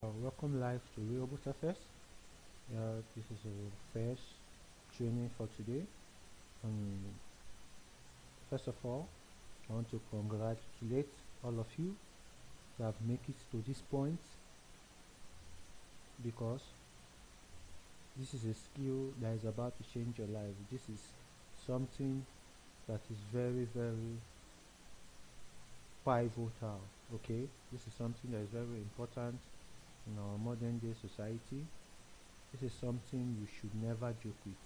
Welcome live to Rehoboth FS. This is the first training for today. First of all, I want to congratulate all of you that have made it to this point, because this is a skill that is about to change your life. This is something that is very, very pivotal. Okay, this is something that is very important in our modern day society. This is something you should never joke with.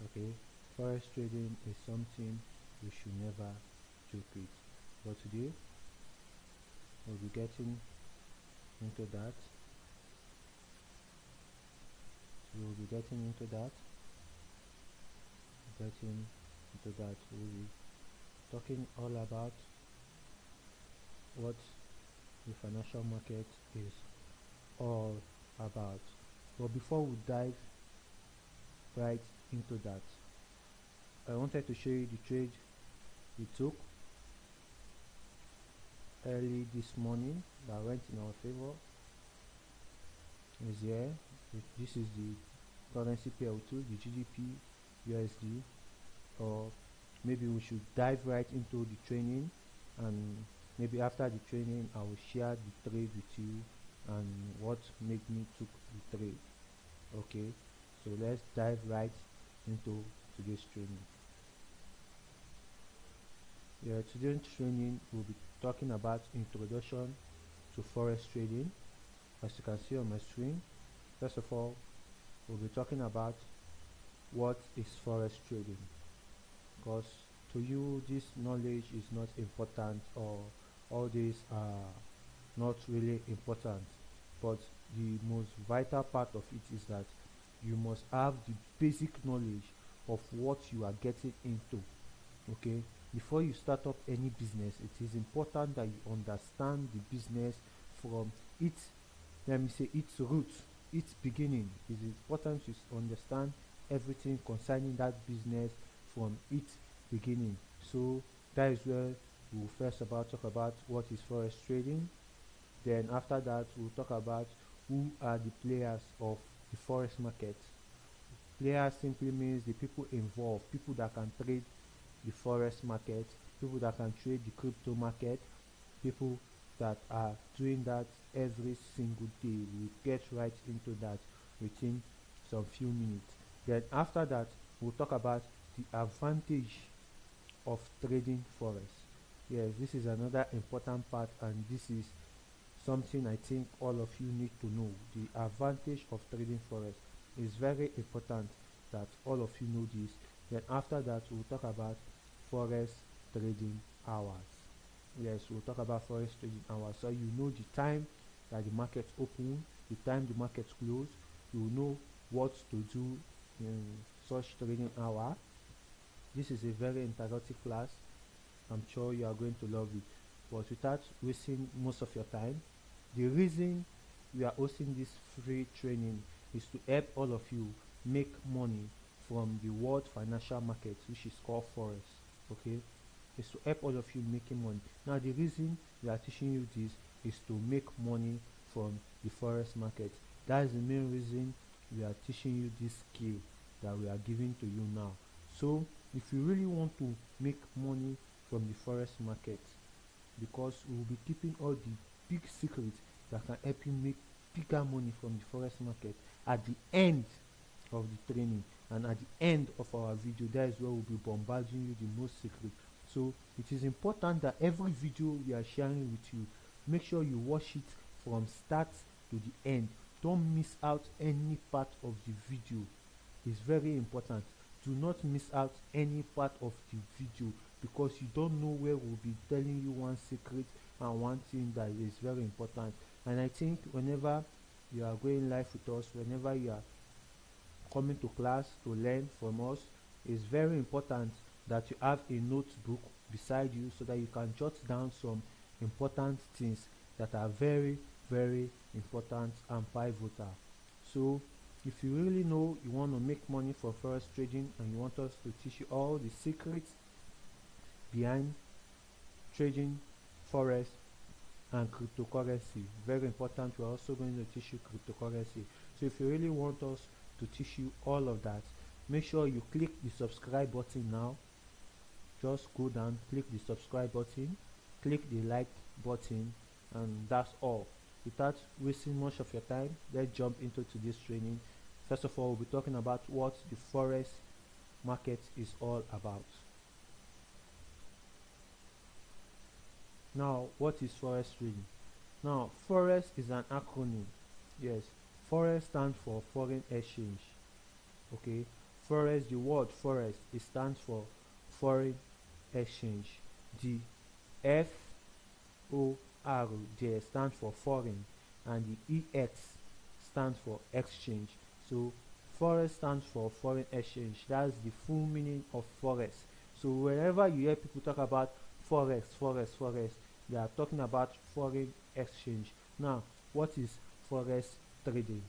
Okay, forex trading is something you should never joke with. But today we'll be getting into that. We'll be getting into that. We'll be talking all about what the financial market is all about. But before we dive right into that, I wanted to show you the trade we took early this morning that went in our favor. Is here. This is the currency pair we took, the GDP USD. Or maybe we should dive right into the training, and maybe after the training I will share the trade with you and what made me took the trade. Okay, so let's dive right into today's training. Today's training will be talking about introduction to forex trading. As you can see on my screen, first of all, we'll be talking about what is forex trading, because to you this knowledge is not important, or all these are not really important, but the most vital part of it is that you must have the basic knowledge of what you are getting into. Okay, before you start up any business, it is important that you understand the business from its, let me say, its roots, its beginning. It is important to understand everything concerning that business from its beginning. So that is where we'll first talk about what is forex trading. Then after that, we'll talk about who are the players of the forex market. Players simply means the people involved, people that can trade the forex market, people that can trade the crypto market, people that are doing that every single day. We'll get right into that within some few minutes. Then after that, we'll talk about the advantage of trading forex. Yes, this is another important part, and this is something I think all of you need to know. The advantage of trading forex is very important that all of you know this. Then after that, we'll talk about forex trading hours. Yes, we'll talk about forex trading hours, so you know the time that the market open, the time the market close. You know what to do in such trading hour. This is a very interactive class. I'm sure you are going to love it. But without wasting most of your time, the reason we are hosting this free training is to help all of you make money from the world financial market, which is called forex. Okay, is to help all of you making money. Now the reason we are teaching you this is to make money from the forex market. That is the main reason we are teaching you this skill that we are giving to you now. So if you really want to make money from the forex market, because we will be keeping all the big secrets that can help you make bigger money from the forex market at the end of the training, and at the end of our video, that is where we'll be bombarding you the most secret. So it is important that every video we are sharing with you, make sure you watch it from start to the end. Don't miss out any part of the video. It's very important. Do not miss out any part of the video, because you don't know where we'll be telling you one secret and one thing that is very important. And I think whenever you are going live with us, whenever you are coming to class to learn from us, it's very important that you have a notebook beside you, so that you can jot down some important things that are very, very important and pivotal. So if you really know you want to make money for forex trading, and you want us to teach you all the secrets behind trading forex, and cryptocurrency. Very important, we're also going to teach you cryptocurrency. So if you really want us to teach you all of that, make sure you click the subscribe button now. Just go down, click the subscribe button, click the like button, and that's all. Without wasting much of your time, let's jump into today's training. First of all, we'll be talking about what the Forex market is all about. Now, what is Forex trading? Now, Forex is an acronym. Yes, Forex stands for foreign exchange. Okay, Forex, the word Forex, it stands for foreign exchange. The FOR there stands for foreign, and the EX stands for exchange. So Forex stands for foreign exchange. That's the full meaning of Forex. So whenever you hear people talk about Forex, they are talking about foreign exchange. Now, what is Forex trading?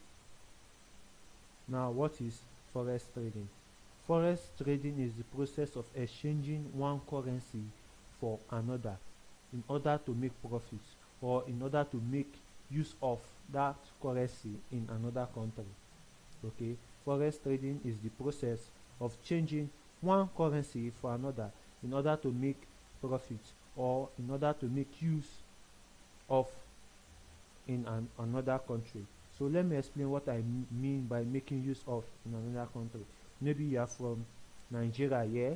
Now, what is Forex trading? Forex trading is the process of exchanging one currency for another in order to make profits, or in order to make use of that currency in another country. Okay, Forex trading is the process of changing one currency for another in order to make profit, or in order to make use of in another country. So let me explain what I mean by making use of in another country. Maybe you are from Nigeria, yeah,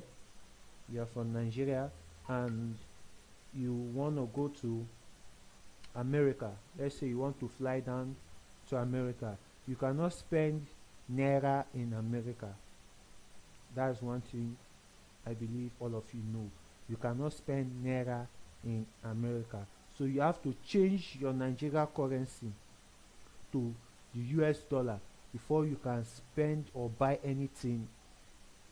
you are from Nigeria and you want to go to America. Let's say you want to fly down to America. You cannot spend naira in America. That's one thing I believe all of you know. You cannot spend naira in America. So you have to change your Nigeria currency to the US dollar before you can spend or buy anything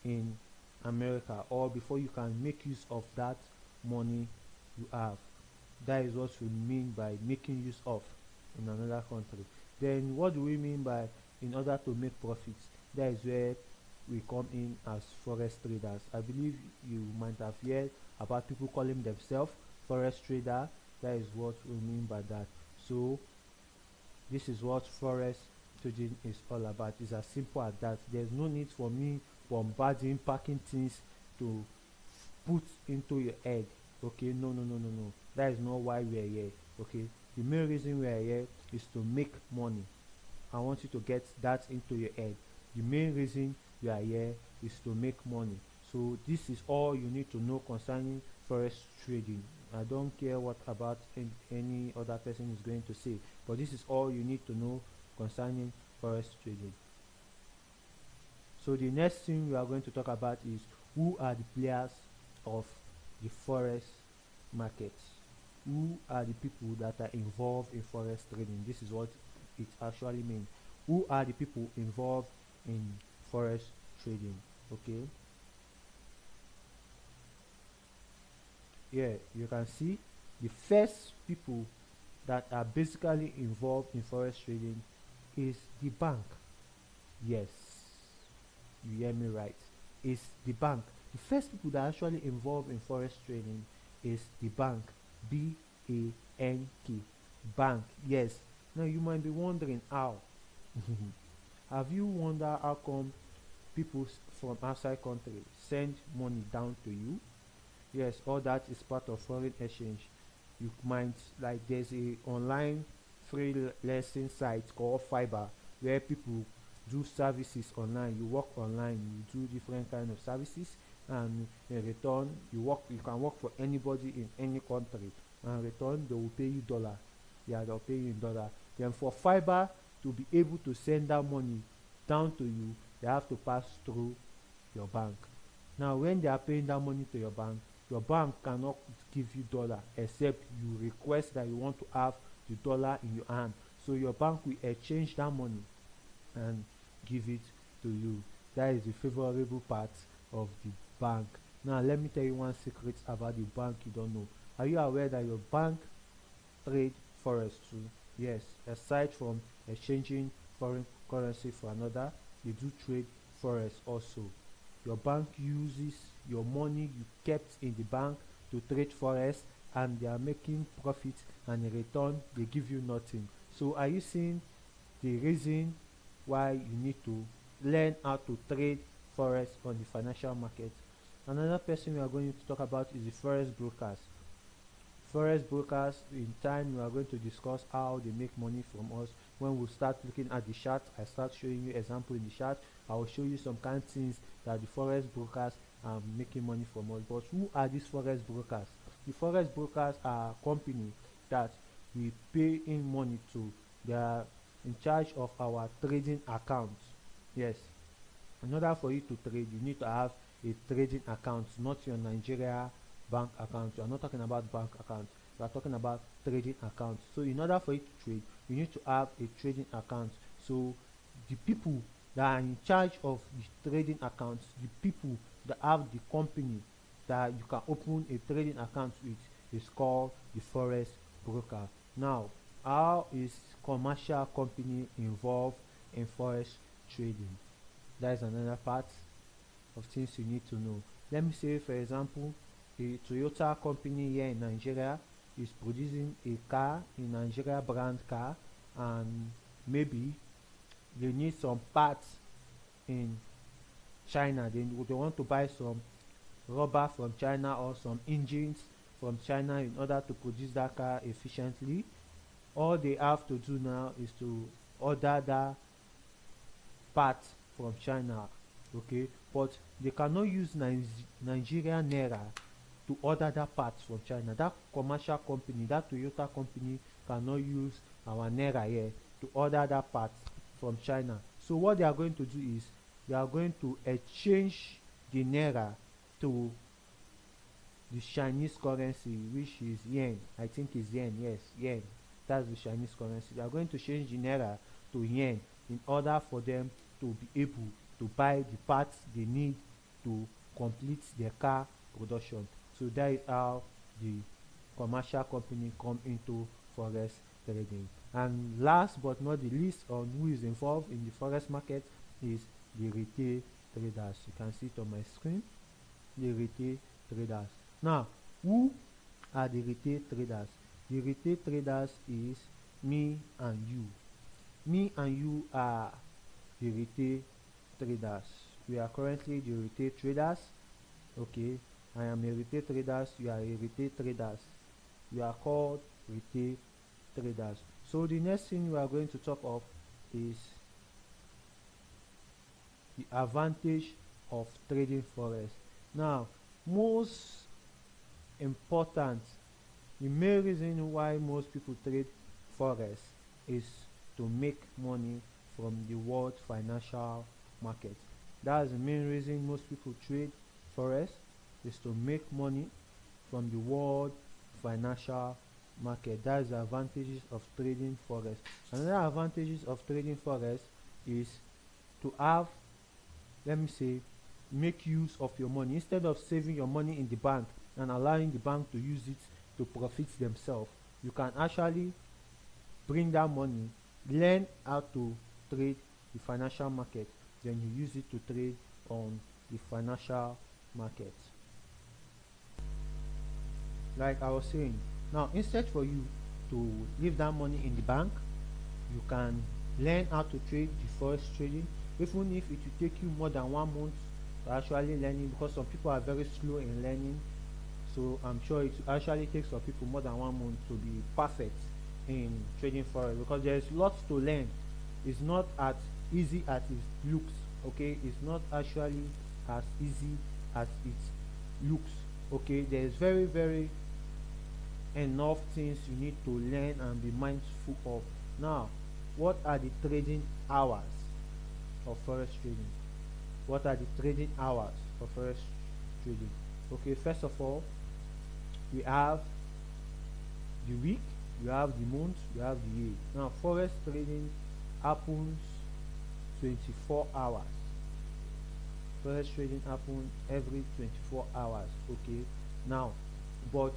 in America, or before you can make use of that money you have. That is what we mean by making use of in another country. Then what do we mean by in order to make profits? That is where we come in as forex traders. I believe you might have heard about people calling themselves forex trader. That is what we mean by that. So this is what forex trading is all about. It's as simple as that. There's no need for me bombarding, packing things to put into your head. Okay, no. That is not why we are here. Okay, the main reason we are here is to make money. I want you to get that into your head. The main reason we are here is to make money. So this is all you need to know concerning forex trading. I don't care what about any other person is going to say, but this is all you need to know concerning forex trading. So the next thing we are going to talk about is who are the players of the forex market. Who are the people that are involved in forex trading? This is what it actually means. Who are the people involved in forex trading? Okay, here you can see the first people that are basically involved in forex trading is the bank. Yes, you hear me right, it's the bank. The first people that are actually involved in forex trading is the bank. B-A-N-K, bank. Yes, now you might be wondering how. Have you wondered how come people from outside country send money down to you? Yes, all that is part of foreign exchange. You might, like, there's a online free lesson site called Fiber where people do services online. You work online, you do different kind of services, and in return you can work for anybody in any country, and in return they will pay you dollar. Yeah, they'll pay you in dollar. Then for Fiber to be able to send that money down to you, they have to pass through your bank. Now when they are paying that money to your bank cannot give you dollar except you request that you want to have the dollar in your hand. So your bank will exchange that money and give it to you. That is the favorable part of the bank. Now let me tell you one secret about the bank you don't know. Are you aware that your bank trade forex too? Yes, aside from exchanging foreign currency for another, they do trade forex also. Your bank uses your money you kept in the bank to trade forex, and they are making profit, and in return they give you nothing. So are you seeing the reason why you need to learn how to trade forex on the financial market? Another person we are going to talk about is the forex brokers. Forex brokers, in time we are going to discuss how they make money from us. When we start looking at the chart, I start showing you example in the chart. I will show you some kind of things that the forex brokers are making money from us. But who are these forex brokers? The forex brokers are company that we pay in money to. They are in charge of our trading accounts. Yes, in order for you to trade, you need to have a trading account, not your Nigeria bank account. We are not talking about bank account, we are talking about trading accounts. So in order for you to trade, you need to have a trading account. So the people that are in charge of the trading accounts, the people that have the company that you can open a trading account with, is called the forex broker. Now, how is commercial company involved in forex trading? That is another part of things you need to know. Let me say, for example, a Toyota company here in Nigeria is producing a car, a Nigeria brand car, and maybe they need some parts in China. They want to buy some rubber from China or some engines from China in order to produce that car efficiently. All they have to do now is to order that part from China, okay? But they cannot use Nigerian naira to order that part from China. That commercial company, that Toyota company, cannot use our naira here to order that part from China. So what they are going to do is they are going to exchange the naira to the Chinese currency, which is yen. I think is yen. Yes, yen. That's the Chinese currency. They are going to change the naira to yen in order for them to be able to buy the parts they need to complete their car production. So that is how the commercial company come into forex trading. And last but not the least, on who is involved in the forex market, is the retail traders. You can see it on my screen, the retail traders. Now, who are the retail traders? The retail traders is me and you. Me and you are the retail traders. We are currently the retail traders. Okay, I am a retail traders, you are a retail traders. We are called retail traders. So the next thing we are going to talk of is the advantage of trading forex. Now, most important, the main reason why most people trade forex is to make money from the world financial market. That is the main reason most people trade forex, is to make money from the world financial market. That is the advantages of trading forex. Another advantages of trading forex is to have, let me say, make use of your money. Instead of saving your money in the bank and allowing the bank to use it to profit themselves, you can actually bring that money, learn how to trade the financial market, then you use it to trade on the financial market. Like I was saying, now instead for you to leave that money in the bank, you can learn how to trade the forex trading, even if it will take you more than 1 month to actually learning, because some people are very slow in learning. So I'm sure it will actually take some people more than 1 month to be perfect in trading forex, because there is lots to learn. It's not as easy as it looks. Okay, it's not actually as easy as it looks. Okay, there is very enough things you need to learn and be mindful of. Now, what are the trading hours of forex trading? What are the trading hours for forex trading? Okay, first of all, we have the week, we have the month, we have the year. Now, forex trading happens 24 hours. Forex trading happens every 24 hours. Okay, now, but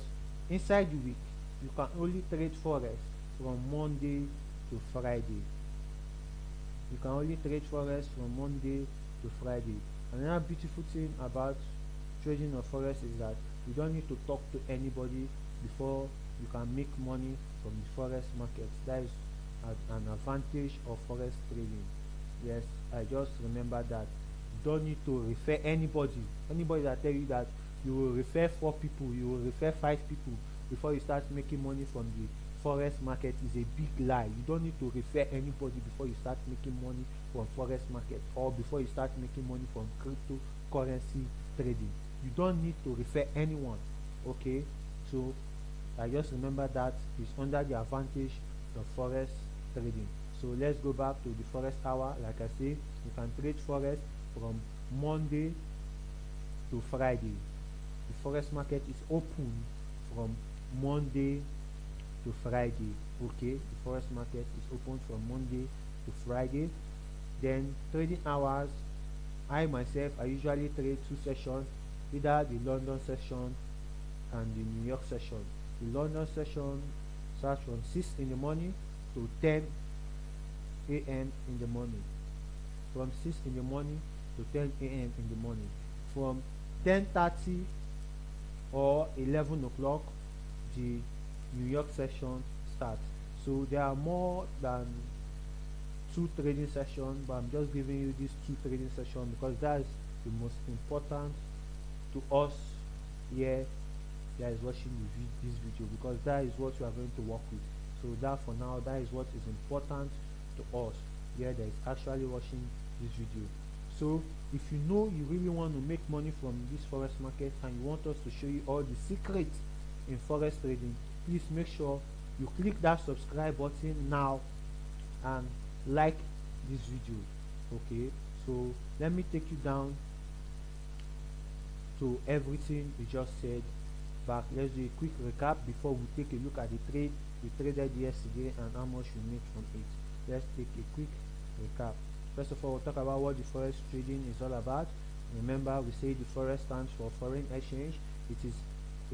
inside the week, you can only trade forex from Monday to Friday. You can only trade forex from Monday to Friday. Another beautiful thing about trading of forex is that you don't need to talk to anybody. before you can make money from the forex market. That is an advantage of forex trading. Yes, I just remember that. You don't need to refer anybody that tell you that you will refer 4 people, you will refer 5 people before you start making money from the forex market is a big lie. You don't need to refer anybody before you start making money from forex market, or before you start making money from cryptocurrency trading. You don't need to refer anyone. Okay, so I just remember that is under the advantage of forex trading. So let's go back to the forex hour. Like I say, you can trade forex from Monday to Friday. The forex market is open from Monday to Friday. Okay, the forex market is open from Monday to Friday. Then trading hours, I myself, I usually trade 2 sessions, either the London session and the New York session. The London session starts from 6 in the morning to 10 a.m. in the morning. From 6 in the morning to 10 a.m. in the morning. From 10:30 or 11 o'clock, the New York session starts. So there are more than 2 trading sessions, but I'm just giving you these 2 trading sessions because that is the most important to us here that is watching this video, because that is what you are going to work with. So that for now, that is what is important to us here that is actually watching this video. So if you know you really want to make money from this forex market and you want us to show you all the secrets in forex trading, please make sure you click that subscribe button now and like this video. Okay, so let me take you down to everything we just said back. Let's do a quick recap before we take a look at the trade we traded yesterday and how much we made from it. Let's take a quick recap. First of all, we'll talk about what the forex trading is all about. Remember, we say the forex stands for foreign exchange. It is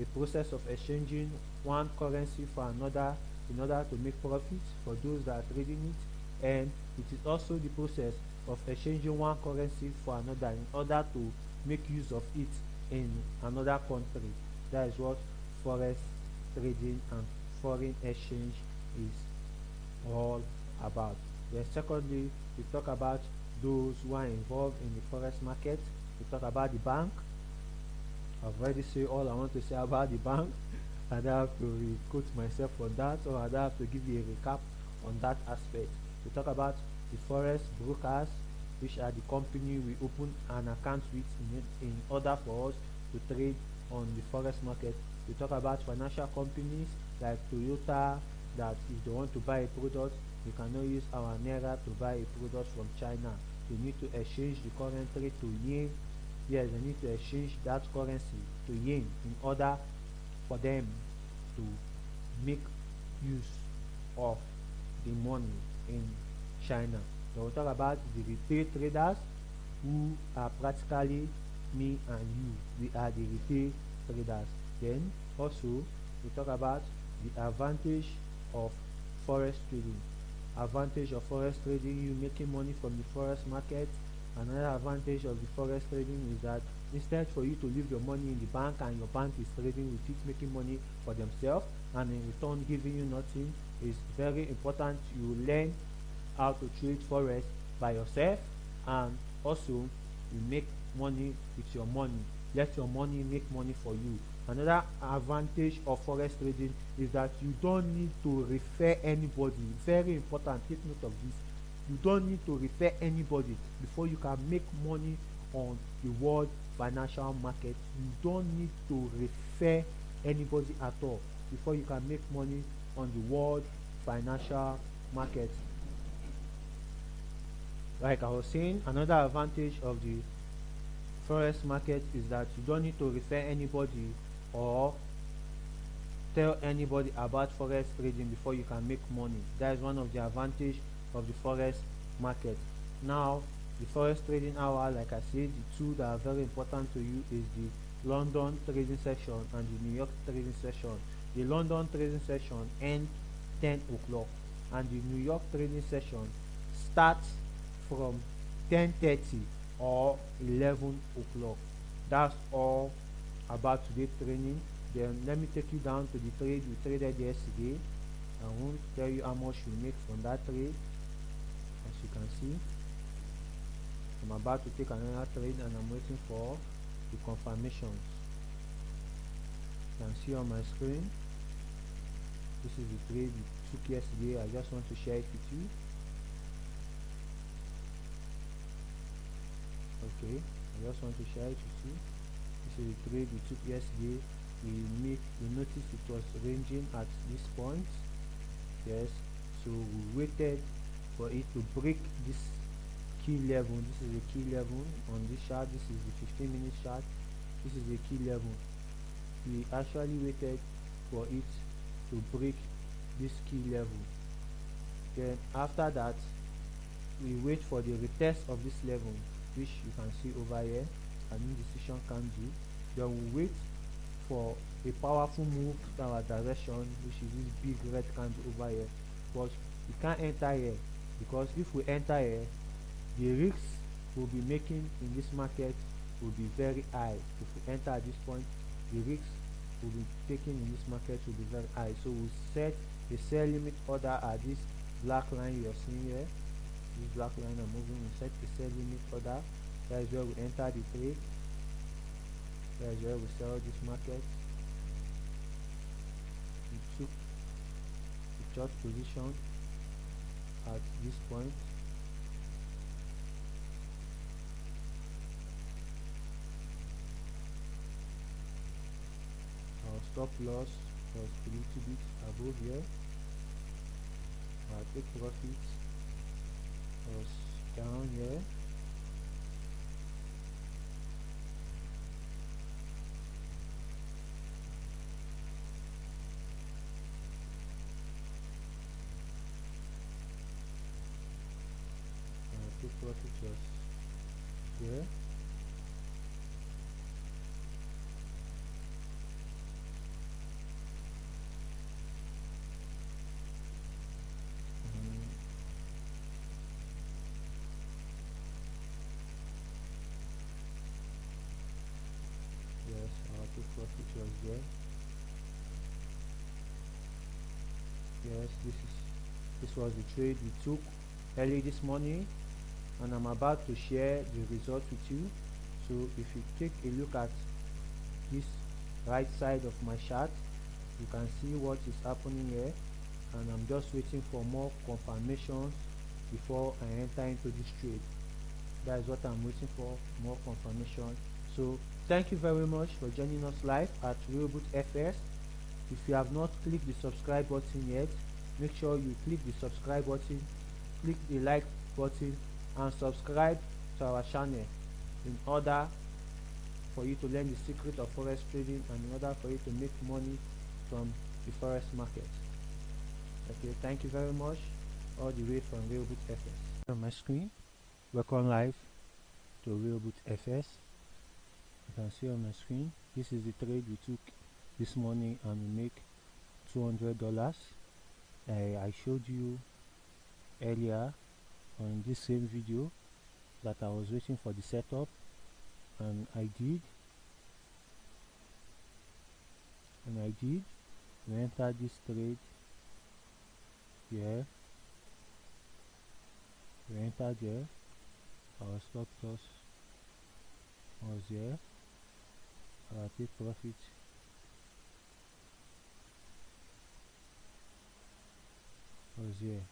a process of exchanging one currency for another in order to make profits for those that are trading it, and it is also the process of exchanging one currency for another in order to make use of it in another country. That is what forex trading and foreign exchange is all about. Then secondly, we talk about those who are involved in the forex market. We talk about the bank. I've already said all I want to say about the bank. I don't have to quote myself on that, or I don't have to give you a recap on that aspect. We talk about the forex brokers, which are the company we open an account with in order for us to trade on the forex market. We talk about financial companies like Toyota, that if they want to buy a product, you cannot use our naira to buy a product from China. You need to exchange the currency to yen. Yes, they need to exchange that currency to yen in order for them to make use of the money in China. So we'll talk about the retail traders, who are practically me and you. We are the retail traders. Then also we talk about the advantage of forex trading. Advantage of forex trading, you making money from the forex market. Another advantage of the forex trading is that instead for you to leave your money in the bank and your bank is trading with it, making money for themselves, and in return giving you nothing, is very important you learn how to trade forex by yourself, and also you make money with your money. Let your money make money for you. Another advantage of forex trading is that you don't need to refer anybody. Very important, take note of this. You don't need to refer anybody before you can make money on the world financial market. You don't need to refer anybody at all before you can make money on the world financial market. Like I was saying, another advantage of the forex market is that you don't need to refer anybody or tell anybody about forex trading before you can make money. That is one of the advantage of the forex market. Now, the forex trading hour, like I said, the two that are very important to you is the London trading session and the New York trading session. The London trading session ends 10 o'clock and the New York trading session starts from 10:30 or 11 o'clock. That's all about today's training. Then let me take you down to the trade we traded yesterday. I won't tell you how much we make from that trade. As you can see, I'm about to take another trade and I'm waiting for the confirmations. You can see on my screen, this is the trade we took yesterday. I just want to share it with you. Okay, I just want to share it with you. This is the trade we took yesterday. We noticed it was ranging at this point. Yes, so we waited for it to break this key level. This is the key level on this chart. This is the 15-minute chart. This is the key level. We actually waited for it to break this key level. Then after that, we wait for the retest of this level, which you can see over here, an indecision candle. Then we wait for a powerful move to our direction, which is this big red candle over here. But we can't enter here, because if we enter here, the risks we'll be making in this market will be very high. If we enter at this point, the risks we'll be taking in this market will be very high. So we'll set a sell limit order at this black line you're seeing here. This black line I'm moving, we set a sell limit order. That is where we enter the trade. That is where we sell this market. We took the short position at this point. Our stop loss was a little bit above here. Our take profit was down here. Our take profit was here. Yes, our take profit was there. Yes, this was the trade we took early this morning, and I'm about to share the result with you. So if you take a look at this right side of my chart, you can see what is happening here, and I'm just waiting for more confirmations before I enter into this trade. That is what I'm waiting for, more confirmation. So thank you very much for joining us live at Realboot FS. If you have not clicked the subscribe button yet, make sure you click the subscribe button, click the like button, and subscribe to our channel in order for you to learn the secret of forex trading, and in order for you to make money from the forex market. Okay, thank you very much, all the way from Realboot FS. On my screen, welcome live to Realboot FS. You can see on my screen, this is the trade we took this morning and we make $200. I showed you earlier on this same video that I was waiting for the setup, and I did. We entered this trade here. We entered here. Our stop loss was here. Our take profit was here.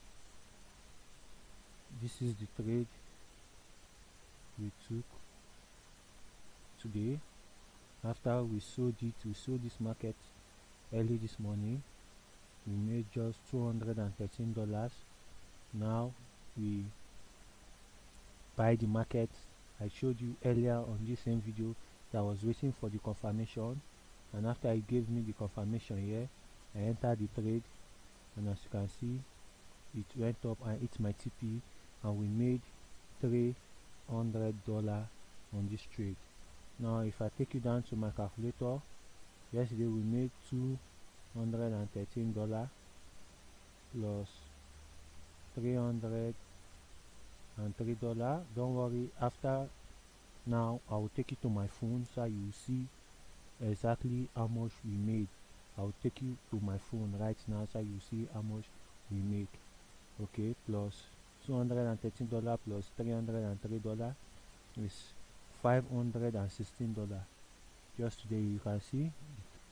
This is the trade we took today. After we sold this market early this morning. We made just $213. Now we buy the market. I showed you earlier on this same video that I was waiting for the confirmation, and after it gave me the confirmation here, I entered the trade, and as you can see, it went up and hit my TP, and we made $300 on this trade. Now if I take you down to my calculator, yesterday we made $213 plus $303. Don't worry, after now I will take it to my phone so you see exactly how much we made. I'll take you to my phone right now so you see how much we made. Okay, plus $213 plus $303 is $516. Just today you can see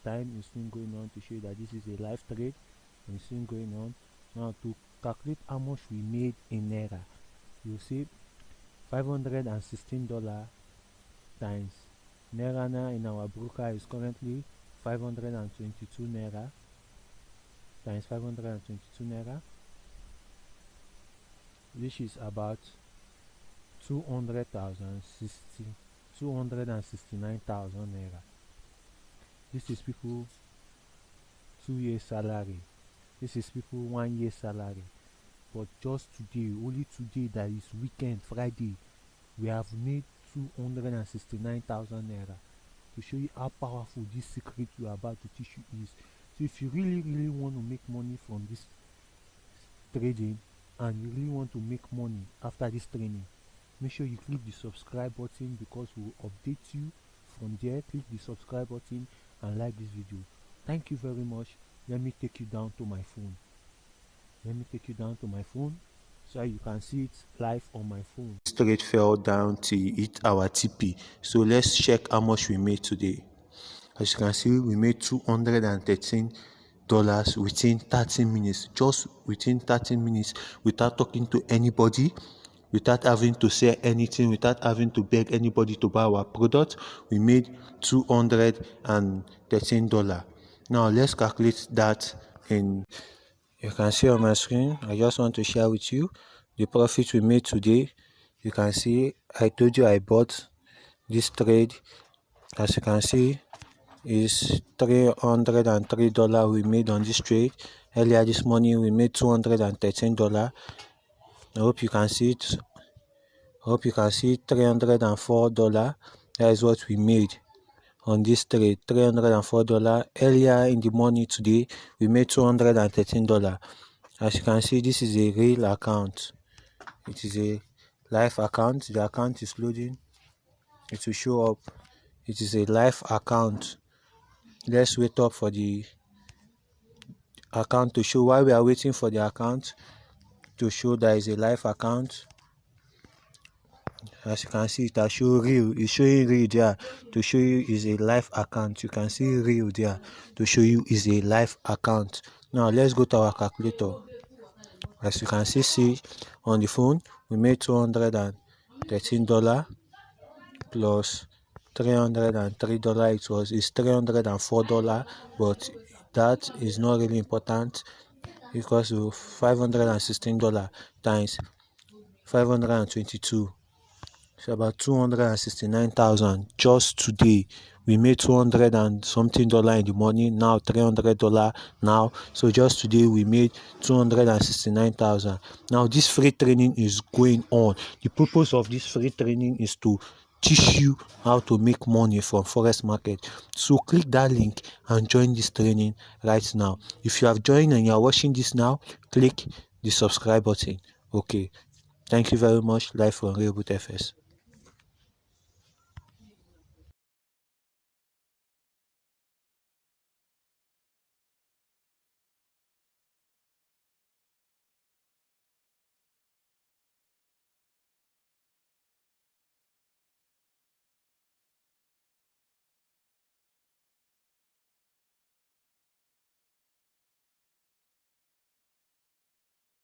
time is still going on to show you that this is a live trade and it's still going on. Now to calculate how much we made in naira, you see $516 times naira now in our broker is currently 522 naira times 522 naira, which is about 269,000 naira. This is people 2 years salary. This is people 1 year salary. But just today, only today, that is weekend, Friday, we have made 269,000 naira. To show you how powerful this secret we are about to teach you is. So if you really want to make money from this trading and you really want to make money after this training, make sure you click the subscribe button because we will update you from there. Click the subscribe button and like this video. Thank you very much. Let me take you down to my phone. So you can see it live on my phone. Straight fell down to hit our TP. So let's check how much we made today. As you can see, we made $213 within 30 minutes. Just within 30 minutes, without talking to anybody, without having to say anything, without having to beg anybody to buy our product. We made $213. Now let's calculate that in. You can see on my screen. I just want to share with you the profit we made today. You can see I told you I bought this trade. As you can see, is $303 we made on this trade. Earlier this morning we made $213. I hope you can see it. $304. That is what we made on this trade. $304. Earlier in the morning today we made $213. As you can see, this is a real account. It is a live account. The account is loading. It will show up. It is a live account. Let's wait up for the account to show. While we are waiting for the account to show that is a live account, as you can see, it has shown real. It's showing real there to show you is a live account. You can see real there to show you is a live account. Now let's go to our calculator. As you can see on the phone, we made $213 plus $303. It's $304, but that is not really important because of $516 times 522. It's about 269,000. Just today we made 200 and something dollar in the morning, now $300 now. So just today we made 269,000. Now this free training is going on. The purpose of this free training is to teach you how to make money from forex market. So click that link and join this training right now. If you have joined and you are watching this now, click the subscribe button. Okay, thank you very much. Live from Real Boot FS.